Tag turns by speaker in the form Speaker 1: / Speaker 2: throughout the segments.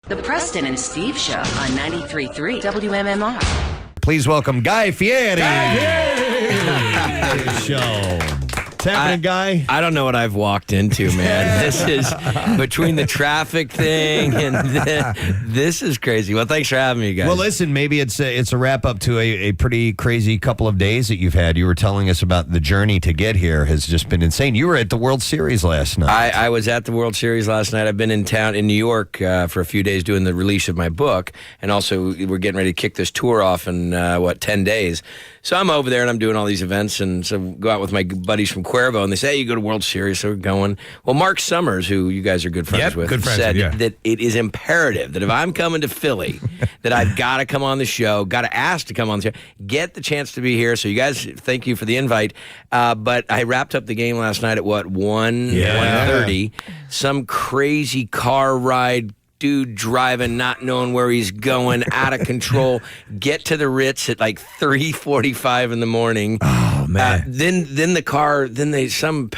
Speaker 1: The Preston and Steve Show on 93.3 WMMR.
Speaker 2: Please welcome Guy Fieri. Show. What's happening, Guy?
Speaker 3: I don't know what I've walked into, man. This is between the traffic thing and this is crazy. Well, thanks for having me, guys.
Speaker 2: Well, listen, maybe it's a wrap up to a pretty crazy couple of days that you've had. You were telling us about the journey to get here has just been insane. You were at the World Series last night.
Speaker 3: I was at the World Series last night. I've been in town in New York for a few days doing the release of my book, and also we're getting ready to kick this tour off in 10 days. So I'm over there and I'm doing all these events, and so go out with my buddies from Cuervo, and they say, hey, you go to World Series, so we're going. Well, Mark Summers, who you guys are good friends with, said that it is imperative that if I'm coming to Philly, that I've got to come on the show, got to ask to come on the show, get the chance to be here. So you guys, thank you for the invite. But I wrapped up the game last night at 1:30. Some crazy car ride. Dude driving, not knowing where he's going, out of control. Get to the Ritz at like 3:45 in the morning.
Speaker 2: Oh man!
Speaker 3: Then the car. Then some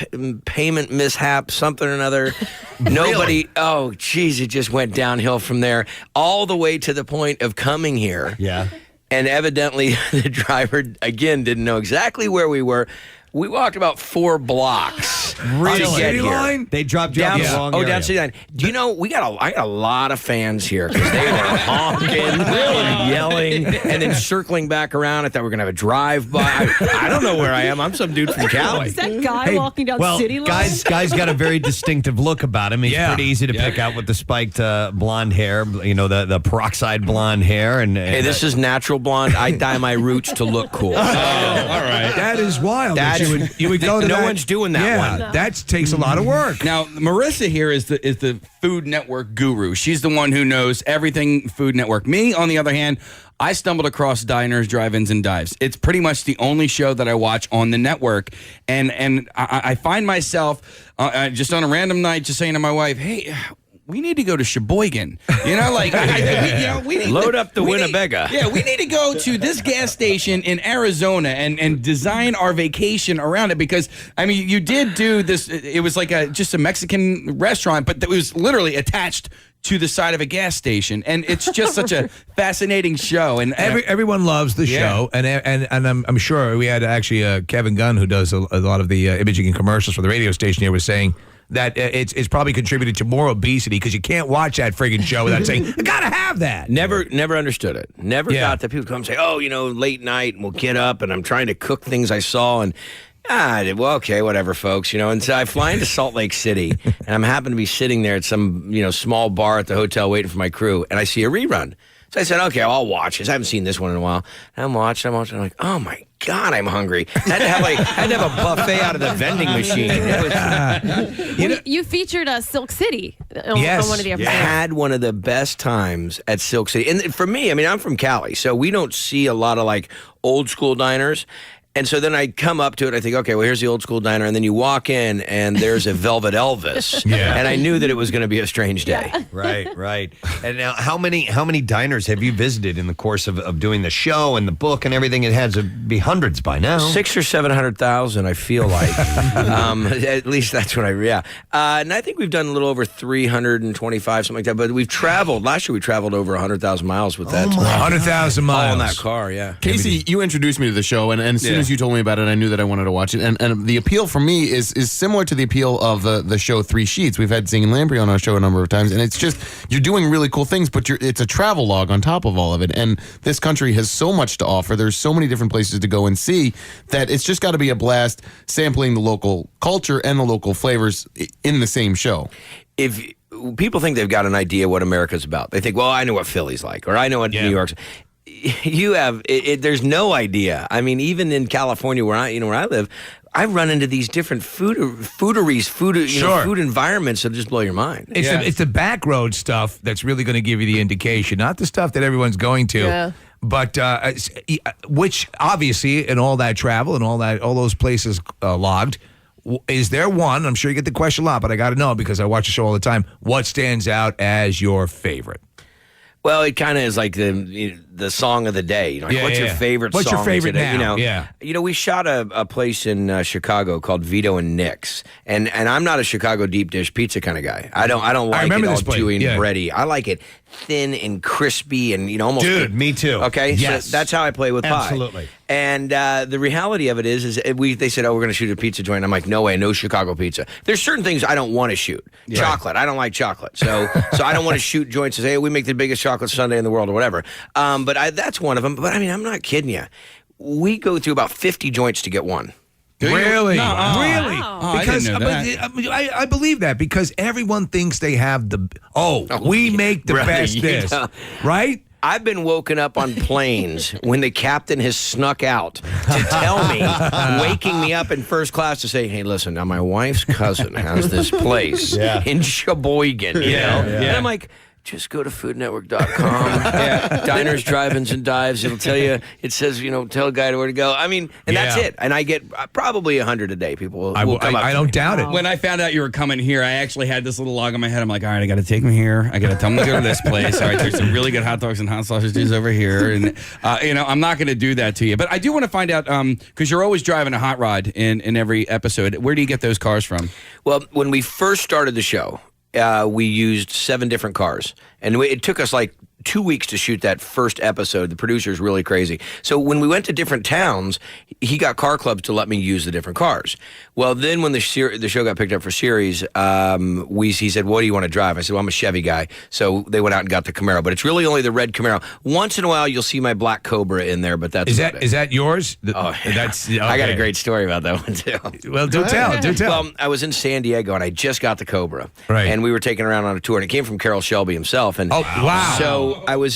Speaker 3: payment mishap, something or another. Nobody. Oh, geez, it just went downhill from there, all the way to the point of coming here.
Speaker 2: Yeah.
Speaker 3: And evidently, the driver again didn't know exactly where we were. We walked about 4 blocks to get here.
Speaker 2: Line? They dropped you down the wrong area.
Speaker 3: Down City Line. Do you know, I got a lot of fans here because they were honking and yelling and then circling back around. I thought we were going to have a drive-by. I don't know where I am. I'm some dude from Cali.
Speaker 4: Is that Guy walking down City Line?
Speaker 2: Guy's got a very distinctive look about him. He's pretty easy to pick out with the spiked blonde hair, the peroxide blonde hair. And
Speaker 3: hey, this is natural blonde. I dye my roots to look cool.
Speaker 5: Oh, all right. That is wild. You would go to
Speaker 3: no one's doing that one.
Speaker 5: Yeah, that takes a lot of work. Now, Marissa here is the Food Network guru. She's the one who knows everything Food Network. Me, on the other hand, I stumbled across diners, drive-ins, and dives. It's pretty much the only show that I watch on the network. And I find myself just on a random night just saying to my wife, hey, we need to go to Sheboygan. You know, like, we need
Speaker 3: load up the Winnebago.
Speaker 5: We need to go to this gas station in Arizona and design our vacation around it because, I mean, you did do this. It was like just a Mexican restaurant, but it was literally attached to the side of a gas station, and it's just such a fascinating show. And
Speaker 6: everyone loves the show, and I'm sure we had actually Kevin Gunn, who does a lot of the imaging and commercials for the radio station here, was saying that it's probably contributed to more obesity because you can't watch that friggin' show without saying, I gotta have that.
Speaker 3: Never understood it. Never got that people come and say, oh, late night, and we'll get up, and I'm trying to cook things I saw, and well, okay, whatever, folks, and so I fly into Salt Lake City, and I'm happen to be sitting there at some, small bar at the hotel waiting for my crew, and I see a rerun. So I said, okay, I'll watch this. I haven't seen this one in a while. And I'm watching. I'm like, oh my God, I'm hungry. I had to have a buffet out of the vending machine.
Speaker 4: You featured Silk City on one of the episodes.
Speaker 3: I had one of the best times at Silk City. And for me, I mean, I'm from Cali, so we don't see a lot of like old school diners. And so then I come up to it, I think, okay, well, here's the old school diner. And then you walk in, and there's a Velvet Elvis. And I knew that it was going to be a strange day.
Speaker 2: Right. And now, how many diners have you visited in the course of doing the show and the book and everything? It has to be hundreds by now.
Speaker 3: 600,000 or 700,000, I feel like. At least that's what and I think we've done a little over 325, something like that. But we've traveled. Last year, we traveled over 100,000 miles with that.
Speaker 6: 100,000 miles.
Speaker 3: All in that car,
Speaker 7: Casey, you introduced me to the show, and as soon as you told me about it, I knew that I wanted to watch it. And the appeal for me is similar to the appeal of the show Three Sheets. We've had Zane Lamprey on our show a number of times, and it's just, you're doing really cool things, but it's a travel log on top of all of it. And this country has so much to offer. There's so many different places to go and see that it's just got to be a blast sampling the local culture and the local flavors in the same show.
Speaker 3: If people think they've got an idea what America's about, they think, well, I know what Philly's like, or I know what New York's. You have there's no idea. I mean, even in California, where I live, I run into these different fooderies, food environments that just blow your mind.
Speaker 6: It's the back road stuff that's really going to give you the indication, not the stuff that everyone's going to.
Speaker 4: Yeah.
Speaker 6: But which obviously, in all that travel and all those places logged, is there one? I'm sure you get the question a lot, but I got to know because I watch the show all the time. What stands out as your favorite?
Speaker 3: Well, it kind of is like the song of the day. You know, like, what's your favorite
Speaker 6: What's
Speaker 3: song
Speaker 6: your favorite
Speaker 3: today?
Speaker 6: now?
Speaker 3: You know, we shot a place in Chicago called Vito and Nick's, and I'm not a Chicago deep dish pizza kind of guy. I don't like it all chewy and bready. I like it thin and crispy and almost.
Speaker 2: Dude, me too.
Speaker 3: Okay,
Speaker 2: yes,
Speaker 3: so that's how I play with pie.
Speaker 2: Absolutely.
Speaker 3: And the reality of it is they said, oh, we're going to shoot a pizza joint. I'm like, no way, no Chicago pizza. There's certain things I don't want to shoot. Yeah. Chocolate, I don't like chocolate, so I don't want to shoot joints and say, hey, we make the biggest chocolate sundae in the world or whatever. But that's one of them. But I mean, I'm not kidding you. We go through about 50 joints to get one.
Speaker 6: Really?
Speaker 5: No,
Speaker 6: really?
Speaker 5: Oh,
Speaker 6: Because
Speaker 5: I didn't know that.
Speaker 6: I believe that because everyone thinks they have we make the
Speaker 3: brother,
Speaker 6: best this, right?
Speaker 3: I've been woken up on planes when the captain has snuck out to tell me, waking me up in first class to say, hey, listen, now my wife's cousin has this place in Sheboygan, you know? And I'm like, just go to foodnetwork.com. Diners, drive-ins, and dives. It'll tell you, it says, tell a guy where to go. I mean, and that's it. And I get probably 100 a day. People will come up.
Speaker 6: I don't doubt it.
Speaker 5: When I found out you were coming here, I actually had this little log in my head. I'm like, all right, I got to take him here. I got to tell him to go to this place. All right, there's some really good hot dogs and hot sausages over here. And, I'm not going to do that to you. But I do want to find out, because you're always driving a hot rod in every episode. Where do you get those cars from?
Speaker 3: Well, when we first started the show, we used 7 different cars. And it took us like 2 weeks to shoot that first episode. The producer's really crazy. So when we went to different towns, he got car clubs to let me use the different cars. Well, then when the show got picked up for series, he said, what do you want to drive? I said, well, I'm a Chevy guy. So they went out and got the Camaro. But it's really only the red Camaro. Once in a while, you'll see my black Cobra in there, but that's
Speaker 6: Is that yours?
Speaker 3: That's okay. I got a great story about that one, too.
Speaker 6: Well, do tell.
Speaker 3: Well, I was in San Diego, and I just got the Cobra.
Speaker 6: Right.
Speaker 3: And we were taking around on a tour, and it came from Carroll Shelby himself. And
Speaker 6: wow.
Speaker 3: So I was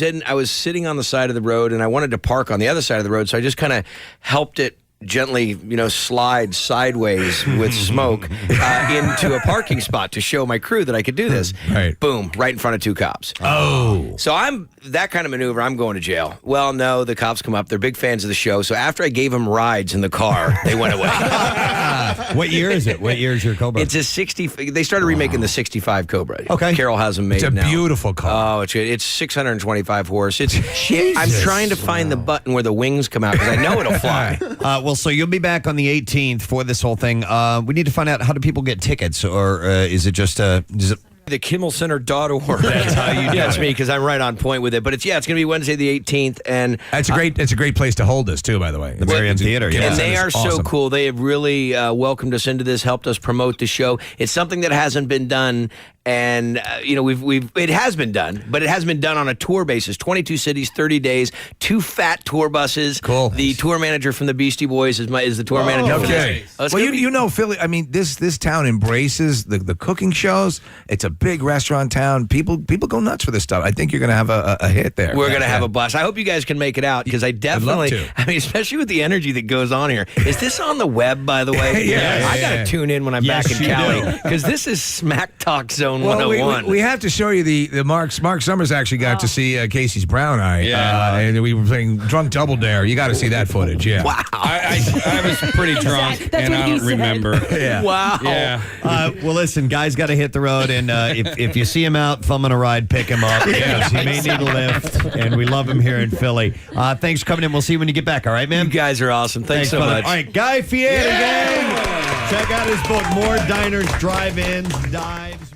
Speaker 3: sitting on the side of the road, and I wanted to park on the other side of the road, so I just kind of helped it gently, slide sideways with smoke into a parking spot to show my crew that I could do this.
Speaker 6: Right.
Speaker 3: Boom, right in front of 2 cops.
Speaker 6: Oh.
Speaker 3: So I'm that kind of maneuver, I'm going to jail. Well, no, the cops come up. They're big fans of the show. So after I gave them rides in the car, they went away.
Speaker 2: What year is it? What year is your Cobra?
Speaker 3: It's a 60. They started remaking the 65 Cobra.
Speaker 2: Okay.
Speaker 3: Carroll has them made
Speaker 6: It's a
Speaker 3: now.
Speaker 6: beautiful car.
Speaker 3: Oh, it's 625 horse. I'm trying to find the button where the wings come out because I know it'll fly.
Speaker 2: Well, so you'll be back on the 18th for this whole thing. We need to find out, how do people get tickets, or is it just
Speaker 3: thekimmelcenter.org. That's how you do it. That's me, because I'm right on point with it. But it's going to be Wednesday the 18th, and
Speaker 6: It's a great place to hold us too, by the way.
Speaker 2: the Marion Theater? Yeah.
Speaker 3: And they are so
Speaker 6: awesome.
Speaker 3: cool. They have really welcomed us into this, helped us promote the show. It's something that hasn't been done. And it has been done, but it hasn't been done on a tour basis. 22 cities, 30 days, 2 fat tour buses.
Speaker 6: Cool.
Speaker 3: The tour manager from the Beastie Boys is the tour manager.
Speaker 6: Okay.
Speaker 3: For this.
Speaker 6: Well, Philly. I mean, this town embraces the cooking shows. It's a big restaurant town. People go nuts for this stuff. I think you're going to have a hit there.
Speaker 3: We're going to have a blast. I hope you guys can make it out, because I definitely,
Speaker 6: love to.
Speaker 3: I mean, especially with the energy that goes on here. Is this on the web, by the way? I got to tune in when I'm back in Cali, because this is Smack Talk Zone 101.
Speaker 6: We have to show you the Mark Summers actually got to see Casey's Brown Eye.
Speaker 5: Yeah.
Speaker 6: And we were playing Drunk Double Dare. You got to see that footage. Yeah.
Speaker 3: Wow.
Speaker 5: I was pretty drunk,
Speaker 4: That's
Speaker 5: and
Speaker 4: what
Speaker 5: I
Speaker 4: he
Speaker 5: don't
Speaker 4: said.
Speaker 5: remember.
Speaker 6: Yeah.
Speaker 3: Wow.
Speaker 5: Yeah.
Speaker 2: Well, listen, guys got to hit the road, and if you see him out thumbing a ride, pick him up. Yes, he may need a lift, and we love him here in Philly. Thanks for coming in. We'll see you when you get back, all right, man?
Speaker 3: You guys are awesome. Thanks so
Speaker 2: brother.
Speaker 3: much.
Speaker 2: All right, Guy Fieri, gang. Check out his book, More Diners, Drive-Ins, Dives.